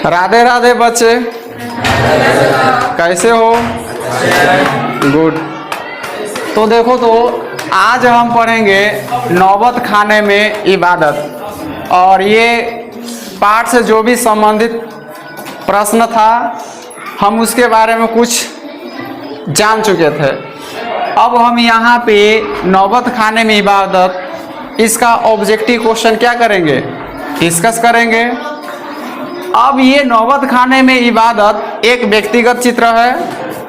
राधे राधे बच्चे, कैसे हो? गुड। तो देखो, तो आज हम पढ़ेंगे नौबत खाने में इबादत, और ये पाठ से जो भी संबंधित प्रश्न था हम उसके बारे में कुछ जान चुके थे। अब हम यहाँ पे नौबत खाने में इबादत, इसका ऑब्जेक्टिव क्वेश्चन क्या करेंगे, डिस्कस करेंगे। अब ये नौबत खाने में इबादत एक व्यक्तिगत चित्र है,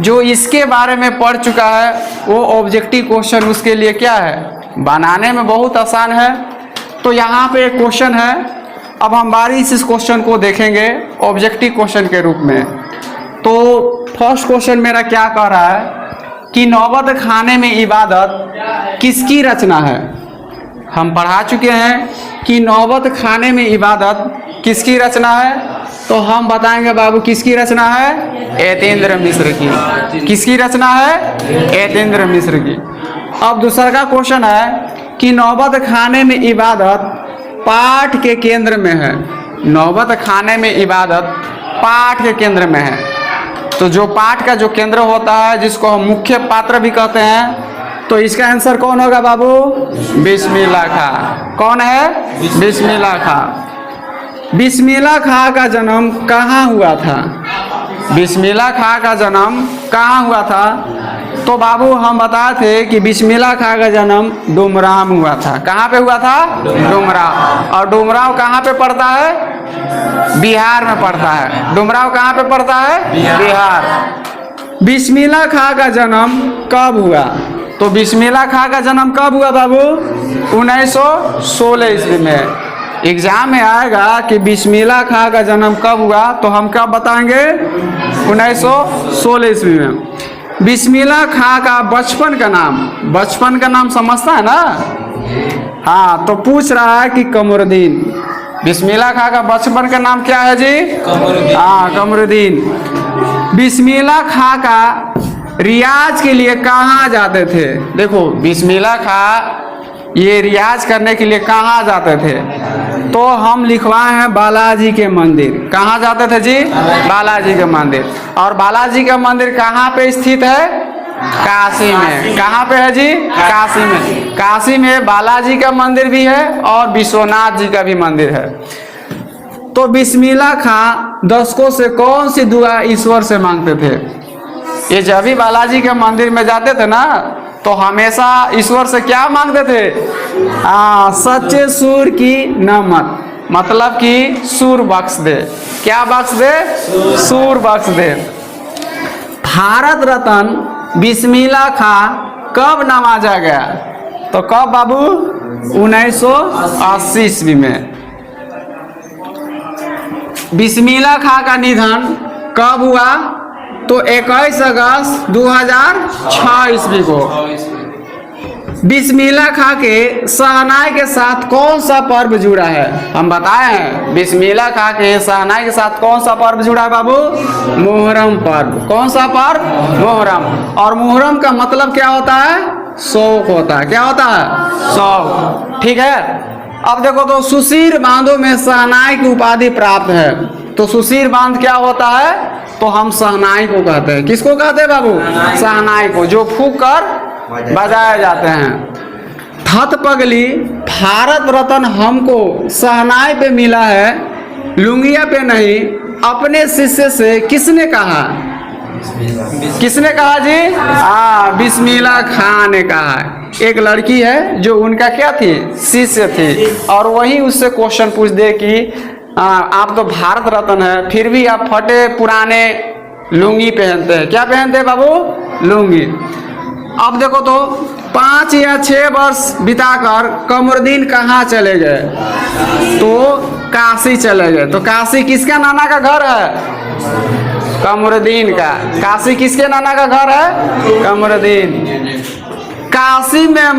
जो इसके बारे में पढ़ चुका है वो ऑब्जेक्टिव क्वेश्चन उसके लिए क्या है, बनाने में बहुत आसान है। तो यहाँ पे एक क्वेश्चन है, अब हम बारी से इस क्वेश्चन को देखेंगे ऑब्जेक्टिव क्वेश्चन के रूप में। तो फर्स्ट क्वेश्चन मेरा क्या कह रहा है कि नौबत खाने में इबादत किसकी रचना है। हम पढ़ा चुके हैं कि नौबत खाने में इबादत किसकी रचना है, तो हम बताएंगे बाबू किसकी रचना है, यतेंद्र मिश्र की। किसकी रचना है, यतेंद्र मिश्र की। अब दूसरा का क्वेश्चन है कि नौबत खाने में इबादत पाठ के केंद्र में है। नौबत खाने में इबादत पाठ के केंद्र में है। तो जो पाठ का जो केंद्र होता है, जिसको हम मुख्य पात्र भी कहते हैं, तो इसका आंसर कौन होगा बाबू, बिस्मिल्लाह खां। कौन है, बिस्मिल्लाह खां। बिस्मिल्लाह खां का जन्म कहाँ हुआ था, बिस्मिल्लाह खां का जन्म कहाँ हुआ था। तो बाबू हम बताए थे कि बिस्मिल्लाह खां का जन्म डुमराव में हुआ था। कहाँ पे हुआ था, डुमराव। और डुमराव कहाँ पे पड़ता है, बिहार में पड़ता है। डुमराव कहाँ पे पड़ता है, बिहार। बिस्मिल्लाह खां का जन्म कब हुआ, तो बिस्मिल्लाह खां का जन्म कब हुआ बाबू, 1916 ईस्वी में। एग्जाम में आएगा कि बिस्मिल्लाह खां का जन्म कब हुआ, तो हम क्या बताएंगे, 1916 ईस्वी में। बिस्मिल्लाह खां का बचपन का नाम, बचपन का नाम समझता है ना, हाँ। तो पूछ रहा है कि कमरुद्दीन। बिस्मिल्लाह खां का बचपन का नाम क्या है जी, कमरुद्दीन। हाँ, कमरुद्दीन। बिस्मिल्लाह खां का रियाज के लिए कहाँ जाते थे। देखो, बिस्मिल्लाह खां ये रियाज करने के लिए कहाँ जाते थे, तो हम लिखवाए हैं बालाजी के मंदिर। कहाँ जाते थे जी, बालाजी के मंदिर। और बालाजी का मंदिर कहाँ पे स्थित है, काशी में। कहाँ पे है जी, काशी में। काशी में बालाजी का मंदिर भी है और विश्वनाथ जी का भी मंदिर है। तो बिस्मिल्लाह खां दर्शकों से कौन सी दुआ ईश्वर से मांगते थे। ये जब भी बालाजी के मंदिर में जाते थे ना, तो हमेशा ईश्वर से क्या मांगते थे, सच्चे सूर की नमत, मतलब कि सूर बख्श दे। क्या बख्श दे, सूर बख्श दे। भारत रत्न बिस्मिल्लाह खां कब नवाजा गया, तो कब बाबू, 1980 ईस्वी में। बिस्मिल्लाह खां का निधन कब हुआ, तो 21 अगस्त 2006 ईस्वी को। बिस्मिल्लाह खां के शहनाई के साथ कौन सा पर्व जुड़ा है, हम बताए हैं। बिस्मिल्लाह खां के शहनाई के साथ कौन सा पर्व जुड़ा है बाबू, मुहर्रम पर्व। कौन सा पर्व, मुहर्रम। और मुहर्रम का मतलब क्या होता है, शौक होता है। क्या होता है, शौक। ठीक है। अब देखो, तो सुशीर बांधों में शहनाई की उपाधि प्राप्त है। तो सुशीर बांध क्या होता है, तो हम शहनाई को कहते हैं। किसको कहते हैं बाबू, शहनाई को, जो फूंक कर बजाए जाते हैं। थत पगली भारत रत्न हमको शहनाई पे मिला है, लुंगिया पे नहीं, अपने शिष्य से किसने कहा, किसने कहा जी, बिस्मिल्लाह खां ने कहा। एक लड़की है जो उनका क्या थी, शिष्य थी, और वही उससे क्वेश्चन पूछ दे कि आप तो भारत रत्न है, फिर भी आप फटे पुराने लुंगी पहनते हैं। क्या पहनते हैं बाबू, लुंगी। अब देखो, तो 5 या 6 वर्ष बिताकर कमरुद्दीन कहाँ चले गए, तो काशी चले गए। तो काशी किसका नाना का घर है, कमरुद्दीन का। काशी किसके नाना का घर है, कमरुद्दीन। काशी में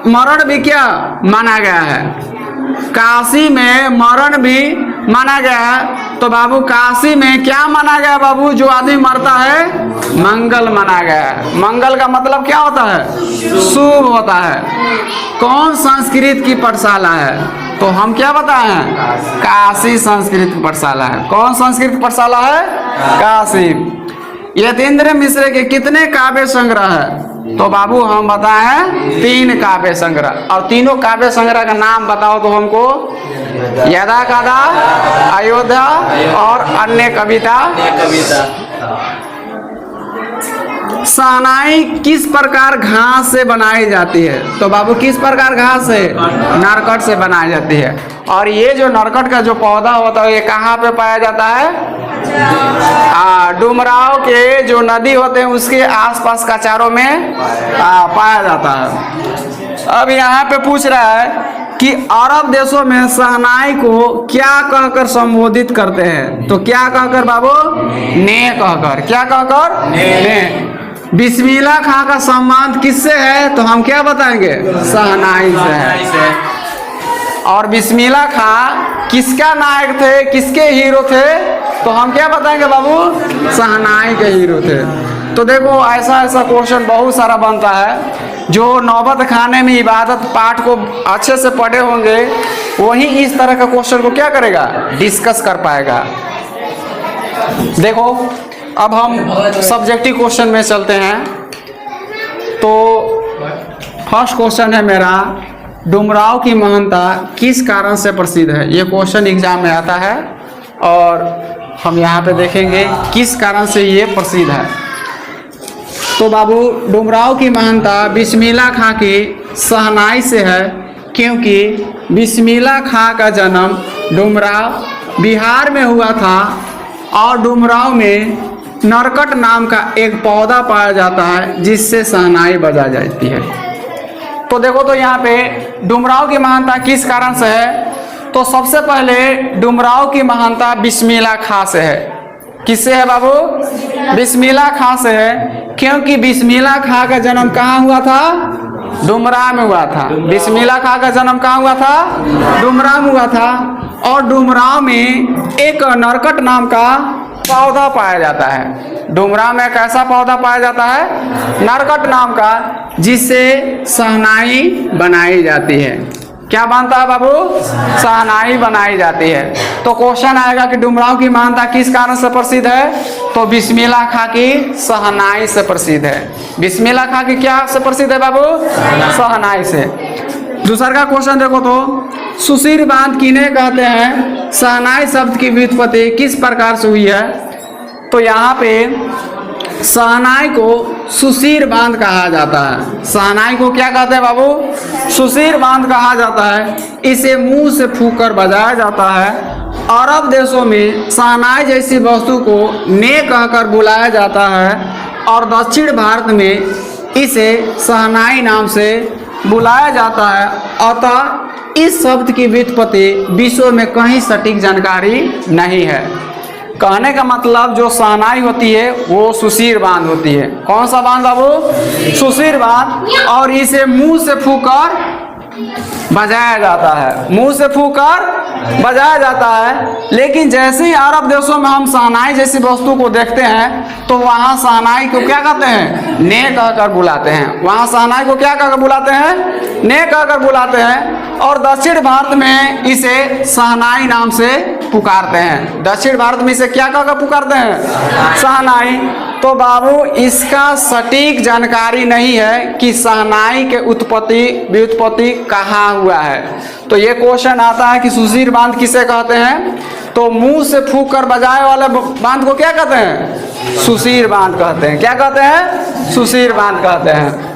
मरण भी क्या माना गया है, काशी में मरण भी माना गया है। तो बाबू काशी में क्या माना गया बाबू? जो आदमी मरता है मंगल माना गया है। मंगल का मतलब क्या होता है? शुभ होता है। कौन संस्कृत की पाठशाला है? तो हम क्या बताए हैं? काशी संस्कृत पाठशाला है। कौन संस्कृत पाठशाला है? काशी। यतीन्द्र मिश्र के कितने काव्य संग्रह है? तो बाबू हम बताए हैं 3 काव्य संग्रह। और तीनों काव्य संग्रह का नाम बताओ तो हमको। यदा कदा, अयोध्या और अन्य कविता। शहनाई किस प्रकार घास से बनाई जाती है? तो बाबू किस प्रकार घास से? नरकट से बनाई जाती है। और ये जो नरकट का जो पौधा होता है ये कहाँ पे पाया जाता है? डुमराव के जो नदी होते हैं उसके आसपास कचारों में पाया जाता है। अब यहाँ पे पूछ रहा है कि अरब देशों में शहनाई को क्या कहकर संबोधित करते हैं? तो क्या कहकर बाबू? ने कहकर। क्या कहकर? ने। बिस्मिल्लाह खां का संबंध किससे है? तो हम क्या बताएंगे? शहनाई से है। और बिस्मिल्लाह खां किसका नायक थे? किसके हीरो थे? तो हम क्या बताएंगे बाबू? शहनाई के हीरो थे। तो देखो ऐसा ऐसा क्वेश्चन बहुत सारा बनता है। जो नौबत खाने में इबादत पाठ को अच्छे से पढ़े होंगे वही इस तरह का क्वेश्चन को क्या करेगा? डिस्कस कर पाएगा। देखो अब हम सब्जेक्टिव क्वेश्चन में चलते हैं। तो फर्स्ट क्वेश्चन है मेरा, डुमराव की महानता किस कारण से प्रसिद्ध है? ये क्वेश्चन एग्जाम में आता है और हम यहाँ पे देखेंगे किस कारण से ये प्रसिद्ध है। तो बाबू डुमराव की महानता बिस्मिल्लाह खां की शहनाई से है, क्योंकि बिस्मिल्लाह खां का जन्म डुमराव बिहार में हुआ था और डुमराव में नरकट नाम का एक पौधा पाया जाता है जिससे शहनाई बजा जाती है। तो देखो तो यहाँ पे डुमराव की महानता किस कारण से है? तो सबसे पहले डुमराव की महानता बिस्मिल्लाह खां से है। किससे है बाबू? बिस्मिल्लाह खां से है, क्योंकि बिस्मिल्लाह खां का जन्म कहाँ हुआ था? डुमराव में हुआ था। बिस्मिल्लाह खां का जन्म कहाँ हुआ था? डुमराव में हुआ था। और डुमराव में एक नरकट नाम का पौधा पाया जाता है। डुमराव में कैसा पौधा पाया जाता है? नरकट नाम का, जिससे शहनाई बनाई जाती है। क्या बनता है बाबू? शहनाई बनाई जाती है। तो क्वेश्चन आएगा कि डुमराव की महानता किस कारण से प्रसिद्ध है? तो बिस्मिल्लाह खां की शहनाई से प्रसिद्ध है। बिस्मिल्लाह खां की क्या से प्रसिद्ध है बाबू? शहनाई से। दूसरा का क्वेश्चन देखो तो, सुशीर बांध किन्हें कहते हैं? शहनाई शब्द की व्युत्पत्ति किस प्रकार से हुई है? तो यहाँ पे शहनाई को सुशीर बांध कहा जाता है। शहनाई को क्या कहते हैं बाबू? सुशीर बांध कहा जाता है। इसे मुंह से फूंक कर बजाया जाता है। अरब देशों में शहनाई जैसी वस्तु को ने कहकर बुलाया जाता है और दक्षिण भारत में इसे शहनाई नाम से बुलाया जाता है। अतः इस शब्द की व्युत्पत्ति विश्व में कहीं सटीक जानकारी नहीं है। कहने का मतलब जो शहनाई होती है वो सुशीर बांध होती है। कौन सा बांध बाबू? सुशीर बांध। और इसे मुंह से फूंककर बजाया जाता है। मुंह से फूंककर बजाया जाता है। लेकिन जैसे ही अरब देशों में हम शहनाई जैसी वस्तु को देखते हैं तो वहाँ शहनाई को क्या कहते हैं? ने कहकर बुलाते हैं। वहाँ शहनाई को क्या कहकर बुलाते हैं? ने कहकर बुलाते हैं। और दक्षिण भारत में इसे शहनाई नाम से पुकारते हैं। दक्षिण भारत में इसे क्या कहकर पुकारते हैं? शहनाई। तो बाबू इसका सटीक जानकारी नहीं है कि शहनाई के व्युत्पत्ति कहाँ हुआ है। तो ये क्वेश्चन आता है कि सुशीर बांध किसे कहते हैं? तो मुंह से फूंक कर बजाए वाले बांध को क्या कहते हैं? सुशीर बांध कहते हैं। क्या कहते हैं? सुशीर बांध कहते हैं।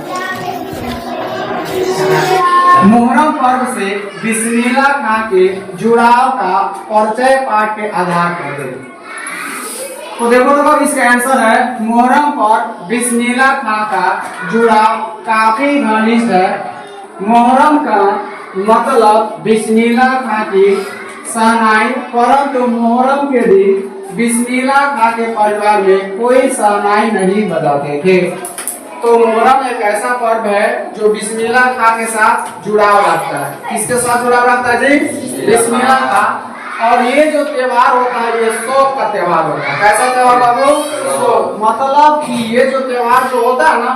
मोहर्रम पर्व से बिस्मिल्लाह खां के जुड़ाव का परिचय पाठ के आधार पर दे। तो देखो तो इसका आंसर है मोहर्रम पर बिस्मिल्लाह खां का जुड़ाव काफी घनिष्ठ है। मोहर्रम का मतलब बिस्मिल्लाह खां की शहनाई, परंतु मोहर्रम के दिन बिस्मिल्लाह खां के परिवार में कोई शहनाई नहीं बजाते थे। तो मोहर्रम एक ऐसा पर्व है जो बिस्मिल्लाह खां के साथ जुड़ाव रखता है। किसके साथ जुड़ाव रखता है जी? बिस्मिल्लाह खां। और ये जो त्योहार होता है ये शोक का त्योहार होता है। कैसा त्योहार बाबू? शोक। मतलब कि ये जो त्योहार जो होता है ना,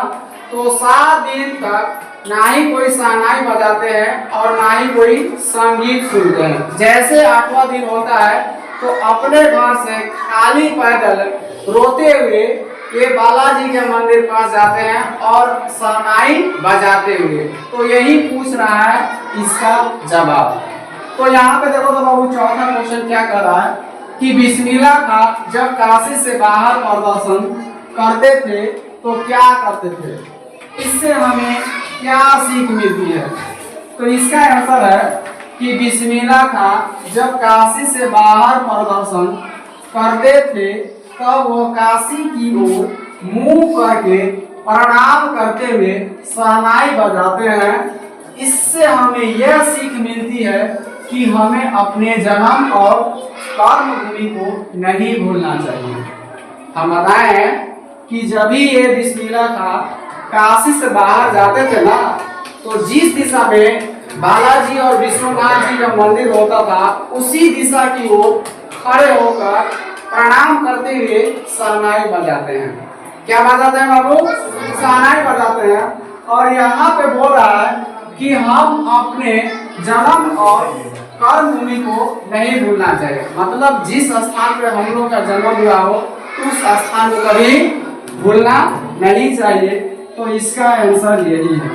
तो 7 दिन तक ना ही कोई शहनाई बजाते हैं और ना ही कोई संगीत सुनते हैं। जैसे 8वां दिन होता है तो अपने घर से खाली पैदल रोते हुए ये बालाजी के मंदिर पास जाते हैं और शहनाई बजाते हुए। तो यही पूछ रहा है इसका जवाब। तो यहाँ पे देखो तो बाबू चौथा क्वेश्चन क्या कर रहा है कि बिस्मिल्लाह का जब काशी से बाहर प्रदर्शन करते थे तो क्या करते थे, इससे हमें क्या सीख मिलती है। तो इसका आंसर है कि बिस्मिल्लाह का जब काशी से बाहर प्रदर्शन करते थे तब वो काशी की ओर मुंह करके प्रणाम करते हुए शहनाई बजाते हैं। इससे हमें यह सीख मिलती है कि हमें अपने जन्म और कर्म भूमि को नहीं भूलना चाहिए। हम बताएं कि जब भी ये बिस्मिल्लाह का काशी से बाहर जाते थे ना, तो जिस दिशा में बालाजी और विश्वनाथ जी का मंदिर होता था उसी दिशा की ओर खड़े होकर प्रणाम करते हुए शहनाई बजाते हैं। क्या बजाते हैं बाबू? शहनाई बजाते हैं। और यहाँ पे बोल रहा है कि हम अपने जन्म और कर्म भूमि को नहीं भूलना चाहिए। मतलब जिस स्थान पे हम लोग का जन्म हुआ हो उस स्थान को कभी भूलना नहीं चाहिए। तो इसका आंसर यही है।